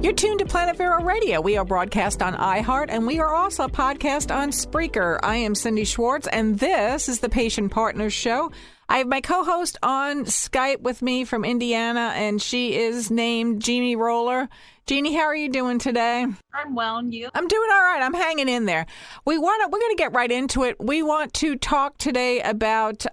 You're tuned to Planet Vero Radio. We are broadcast on iHeart, and we are also a podcast on Spreaker. I am Cindy Schwartz, and this is the Patient Partners Show. I have my co-host on Skype with me from Indiana, and she is named Jeannie Roller. Jeannie, how are you doing today? I'm well, and you? I'm doing all right. I'm hanging in there. We're going to get right into it. We want to talk today about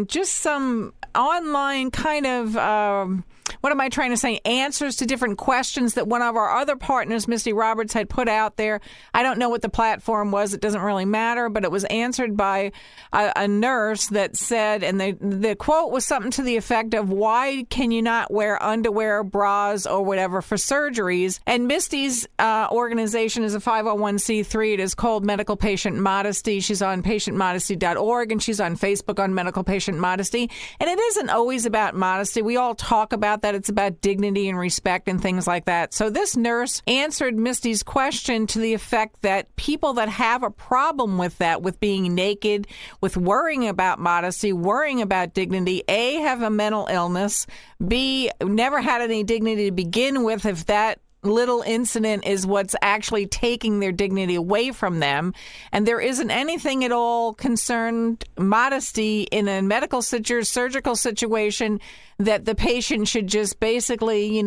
just some online kind of what am I trying to say? Answers to different questions that one of our other partners, Misty Roberts, had put out there. I don't know what the platform was. It doesn't really matter, but it was answered by a nurse that said, and the quote was something to the effect of, why can you not wear underwear, bras, or whatever for surgeries? And Misty's organization is a 501c3. It is called Medical Patient Modesty. She's on patientmodesty.org, and she's on Facebook on Medical Patient Modesty. And it isn't always about modesty. We all talk about that. It's about dignity and respect and things like that. So this nurse answered Misty's question to the effect that people that have a problem with that, with being naked, with worrying about modesty, worrying about dignity, A, have a mental illness, B, never had any dignity to begin with, if that little incident is what's actually taking their dignity away from them. And there isn't anything at all concerned modesty in a medical surgical situation that the patient should just basically,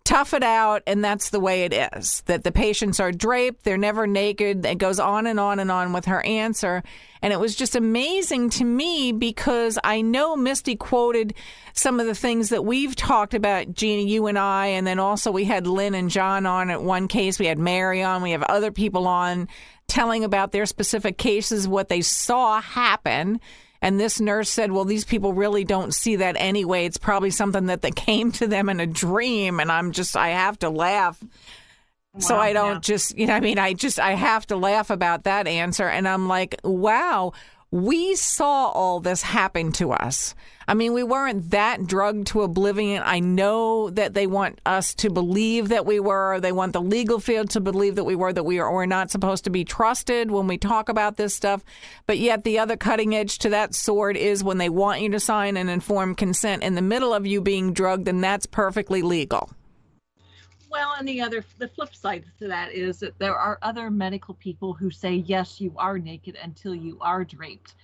tough it out, and that's the way it is. That the patients are draped, they're never naked. It goes on and on and on with her answer. And it was just amazing to me because I know Misty quoted some of the things that we've talked about, Jeannie, you and I, and then also we had Lynn and John on at one case. We had Mary on. We have other people on telling about their specific cases, what they saw happen. And this nurse said, well, these people really don't see that anyway. It's probably something that came to them in a dream. And I have to laugh. Wow, so I don't I have to laugh about that answer. And I'm like, wow, we saw all this happen to us. I mean, we weren't that drugged to oblivion. I know that they want us to believe that we were. They want the legal field to believe that we are not supposed to be trusted when we talk about this stuff. But yet the other cutting edge to that sword is when they want you to sign an informed consent in the middle of you being drugged, and that's perfectly legal. Well, and the flip side to that is that there are other medical people who say, yes, you are naked until you are draped.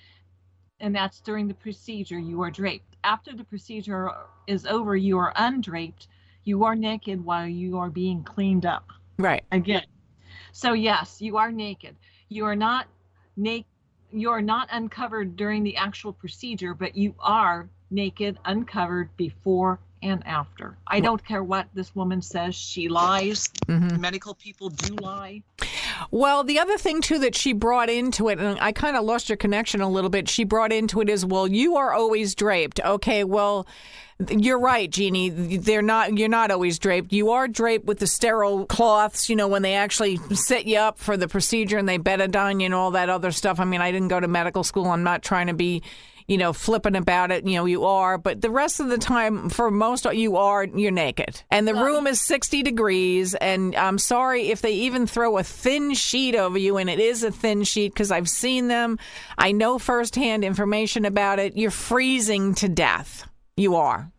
And that's during the procedure, you are draped. After the procedure is over, you are undraped. You are naked while you are being cleaned up. Right. Again. So yes, you are naked. You are not naked. You are not uncovered during the actual procedure, but you are naked, uncovered before and after. I don't care what this woman says. She lies. Mm-hmm. Medical people do lie. Well, the other thing, too, that she brought into it, and I kind of lost your connection a little bit, she brought into it is, well, you are always draped. Okay, well, you're right, Jeannie. You're not always draped. You are draped with the sterile cloths, when they actually set you up for the procedure and they betadine you and all that other stuff. I mean, I didn't go to medical school. I'm not trying to be flippant about it, you are, but the rest of the time, for most, you're naked. And the room is 60 degrees, and I'm sorry if they even throw a thin sheet over you, and it is a thin sheet, because I've seen them. I know firsthand information about it. You're freezing to death. You are.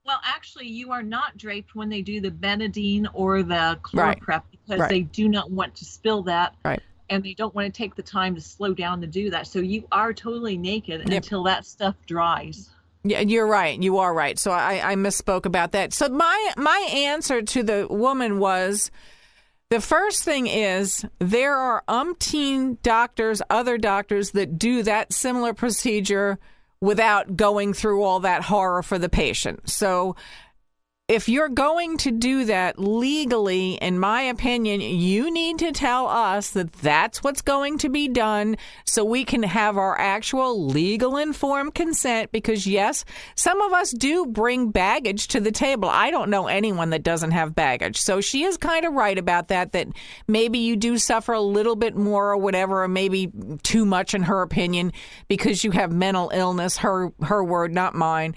Well, actually, you are not draped when they do the betadine or the ChloraPrep, because they do not want to spill that. Right. And they don't want to take the time to slow down to do that. So you are totally naked until that stuff dries. Yeah, you're right. You are right. So I misspoke about that. So my answer to the woman was, the first thing is, there are umpteen doctors, other doctors that do that similar procedure without going through all that horror for the patient. So if you're going to do that legally, in my opinion, you need to tell us that that's what's going to be done so we can have our actual legal informed consent. Because, yes, some of us do bring baggage to the table. I don't know anyone that doesn't have baggage. So she is kind of right about that maybe you do suffer a little bit more or whatever, or maybe too much in her opinion, because you have mental illness, her word, not mine,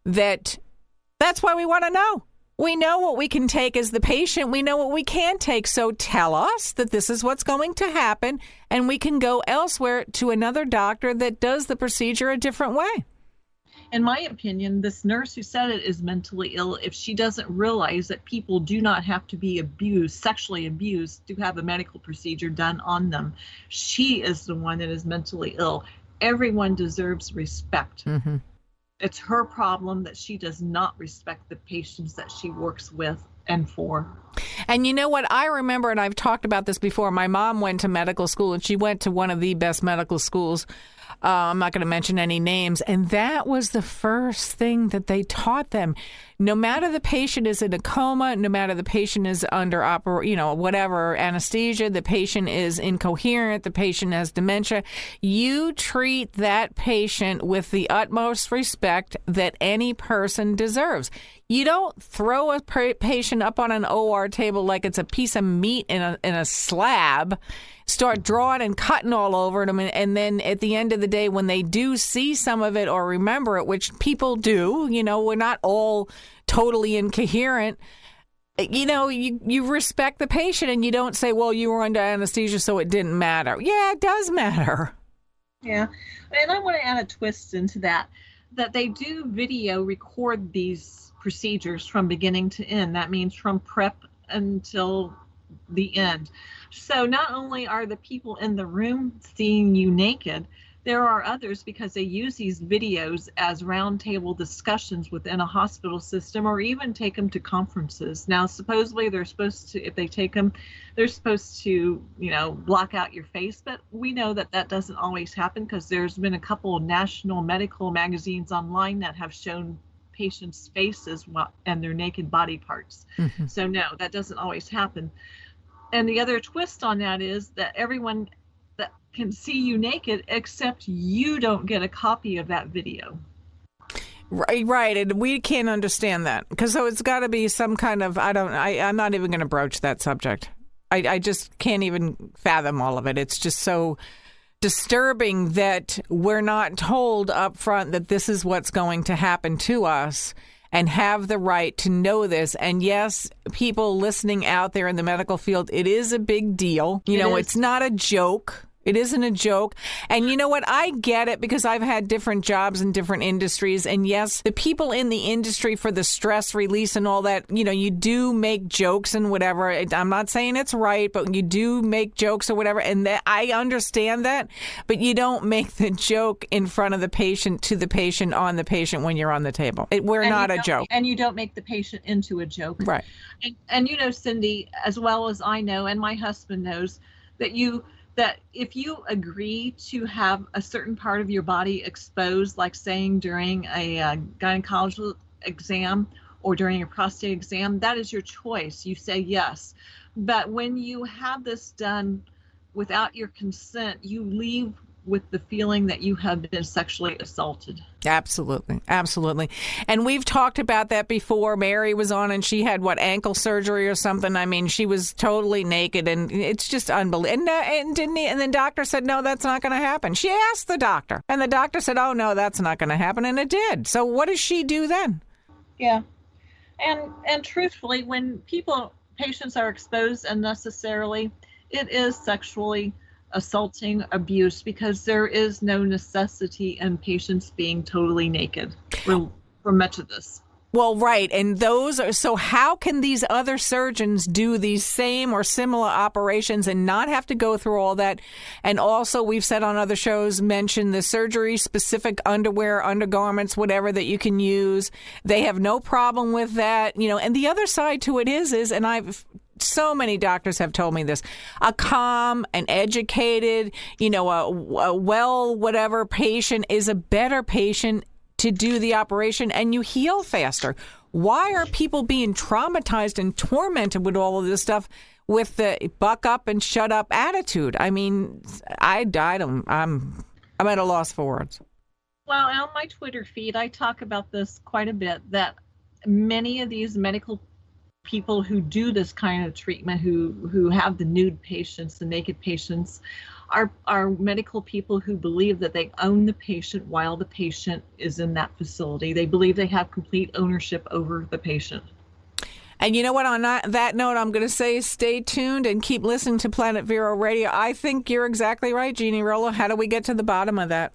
That's why we want to know. We know what we can take as the patient. We know what we can't take. So tell us that this is what's going to happen, and we can go elsewhere to another doctor that does the procedure a different way. In my opinion, this nurse who said it is mentally ill if she doesn't realize that people do not have to be abused, sexually abused, to have a medical procedure done on them. She is the one that is mentally ill. Everyone deserves respect. Mm-hmm. It's her problem that she does not respect the patients that she works with and for. And you know what? I remember, and I've talked about this before, my mom went to medical school, and she went to one of the best medical schools. I'm not going to mention any names. And that was the first thing that they taught them. No matter the patient is in a coma, no matter the patient is under whatever anesthesia, the patient is incoherent, the patient has dementia, you treat that patient with the utmost respect that any person deserves. You don't throw a patient up on an OR table like it's a piece of meat in a slab, start drawing and cutting all over them, and then at the end of the day, when they do see some of it or remember it, which people do, we're not all totally incoherent, you respect the patient and you don't say, well, you were under anesthesia, so it didn't matter. Yeah, it does matter. Yeah, and I want to add a twist into that they do video record these procedures from beginning to end. That means from prep until the end. So not only are the people in the room seeing you naked, there are others, because they use these videos as roundtable discussions within a hospital system, or even take them to conferences. Now, supposedly they're supposed to, if they take them, they're supposed to, block out your face. But we know that that doesn't always happen, because there's been a couple of national medical magazines online that have shown patients' faces and their naked body parts. Mm-hmm. So no, that doesn't always happen. And the other twist on that is that everyone that can see you naked, except you don't get a copy of that video. Right. And we can't understand that, because so it's got to be some kind of, I'm not even going to broach that subject. I just can't even fathom all of it. It's just so disturbing that we're not told up front that this is what's going to happen to us and have the right to know this. And yes, people listening out there in the medical field, it is a big deal. It's not a joke. It isn't a joke. And you know what? I get it, because I've had different jobs in different industries. And yes, the people in the industry, for the stress release and all that, you do make jokes and whatever. I'm not saying it's right, but you do make jokes or whatever. And I understand that. But you don't make the joke in front of the patient, to the patient, on the patient when you're on the table. We're not a joke. And you don't make the patient into a joke. Right. And Cindy, as well as I know, and my husband knows, that if you agree to have a certain part of your body exposed, like saying during a gynecological exam or during a prostate exam, that is your choice. You say yes. But when you have this done without your consent, you leave with the feeling that you have been sexually assaulted. Absolutely. Absolutely. And we've talked about that before. Mary was on, and she had ankle surgery or something. I mean, she was totally naked, and it's just unbelievable. And the doctor said, no, that's not going to happen. She asked the doctor, and the doctor said, oh, no, that's not going to happen. And it did. So what does she do then? Yeah. And truthfully, when patients are exposed unnecessarily, it is sexually assaulting, abuse, because there is no necessity in patients being totally naked for much of this. Well, right. And so how can these other surgeons do these same or similar operations and not have to go through all that? And also, we've said on other shows, mention the surgery specific underwear, undergarments, whatever that you can use. They have no problem with that, and the other side to it is, and so many doctors have told me this, a calm, an educated, a whatever patient is a better patient to do the operation, and you heal faster. Why are people being traumatized and tormented with all of this stuff with the buck up and shut up attitude? I mean, I'm at a loss for words. Well, on my Twitter feed, I talk about this quite a bit, that many of these medical people who do this kind of treatment, who have the nude patients, the naked patients, are medical people who believe that they own the patient while the patient is in that facility. They believe they have complete ownership over the patient. And you know what? On that note, I'm going to say stay tuned and keep listening to Planet Vero Radio. I think you're exactly right, Jeannie Rollo. How do we get to the bottom of that?